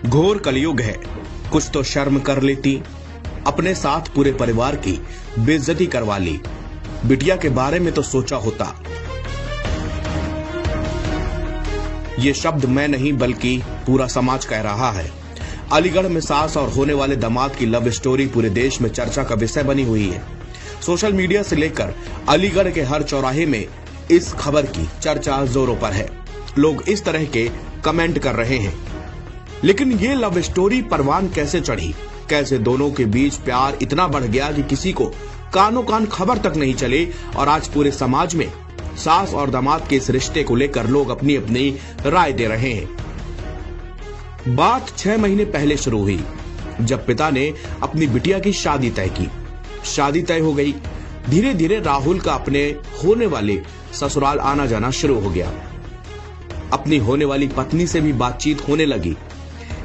घोर कलयुग है, कुछ तो शर्म कर लेती। अपने साथ पूरे परिवार की बेइज्जती करवा ली। बिटिया के बारे में तो सोचा होता। ये शब्द मैं नहीं बल्कि पूरा समाज कह रहा है। अलीगढ़ में सास और होने वाले दामाद की लव स्टोरी पूरे देश में चर्चा का विषय बनी हुई है। सोशल मीडिया से लेकर अलीगढ़ के हर चौराहे में इस खबर की चर्चा जोरों पर है। लोग इस तरह के कमेंट कर रहे हैं। लेकिन ये लव स्टोरी परवान कैसे चढ़ी? कैसे दोनों के बीच प्यार इतना बढ़ गया कि किसी को कानों कान खबर तक नहीं चले और आज पूरे समाज में सास और दामाद के इस रिश्ते को लेकर लोग अपनी अपनी राय दे रहे हैं। बात 6 महीने पहले शुरू हुई, जब पिता ने अपनी बिटिया की शादी तय की। शादी तय हो गई। धीरे धीरे राहुल का अपने होने वाले ससुराल आना जाना शुरू हो गया। अपनी होने वाली पत्नी से भी बातचीत होने लगी।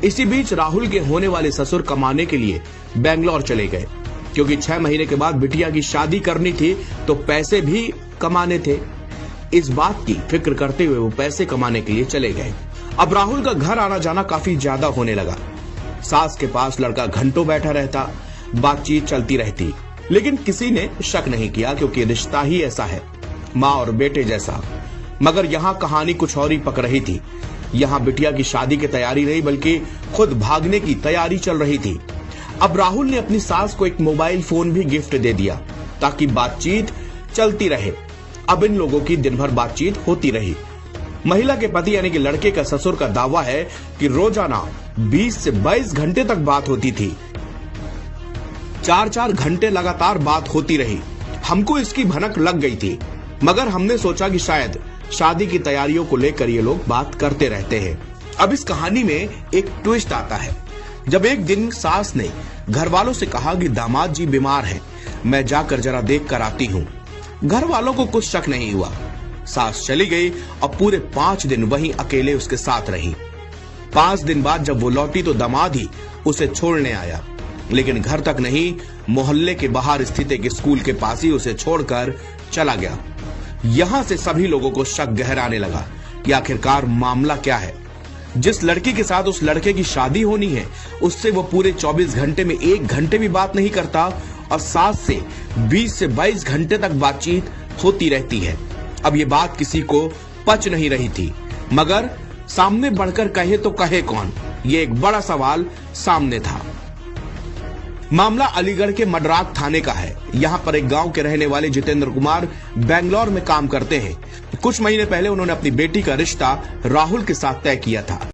इसी बीच राहुल के होने वाले ससुर कमाने के लिए बेंगलोर चले गए, क्योंकि 6 महीने के बाद बिटिया की शादी करनी थी तो पैसे भी कमाने थे। इस बात की फिक्र करते हुए वो पैसे कमाने के लिए चले गए। अब राहुल का घर आना जाना काफी ज्यादा होने लगा। सास के पास लड़का घंटों बैठा रहता, बातचीत चलती रहती, लेकिन किसी ने शक नहीं किया, क्योंकि रिश्ता ही ऐसा है, माँ और बेटे जैसा। मगर यहाँ कहानी कुछ और ही पक रही थी। यहाँ बिटिया की शादी की तैयारी नहीं बल्कि खुद भागने की तैयारी चल रही थी। अब राहुल ने अपनी सास को एक मोबाइल फोन भी गिफ्ट दे दिया ताकि बातचीत चलती रहे। अब इन लोगों की दिन भर बातचीत होती रही। महिला के पति यानी कि लड़के का ससुर का दावा है कि रोजाना 20 से 22 घंटे तक बात होती थी। 4-4 घंटे लगातार बात होती रही। हमको इसकी भनक लग गई थी, मगर हमने सोचा कि शायद शादी की तैयारियों को लेकर ये लोग बात करते रहते हैं। अब इस कहानी में एक ट्विस्ट आता है, जब एक दिन सास ने घर वालों से कहा कि दामाद जी बीमार हैं, मैं जाकर जरा देख कर आती हूँ। घर वालों को कुछ शक नहीं हुआ। सास चली गई और पूरे 5 दिन वहीं अकेले उसके साथ रही। 5 दिन बाद जब वो लौटी तो दामाद ही उसे छोड़ने आया, लेकिन घर तक नहीं, मोहल्ले के बाहर स्थित एक स्कूल के पास ही उसे छोड़कर चला गया। यहाँ से सभी लोगों को शक गहराने लगा कि आखिरकार मामला क्या है। जिस लड़की के साथ उस लड़के की शादी होनी है, उससे वो पूरे 24 घंटे में 1 घंटे भी बात नहीं करता और सास से 20 से 22 घंटे तक बातचीत होती रहती है। अब ये बात किसी को पच नहीं रही थी, मगर सामने बढ़कर कहे तो कहे कौन, ये एक बड़ा सवाल सामने था। मामला अलीगढ़ के मडरात थाने का है। यहाँ पर एक गांव के रहने वाले जितेंद्र कुमार बेंगलोर में काम करते हैं। कुछ महीने पहले उन्होंने अपनी बेटी का रिश्ता राहुल के साथ तय किया था।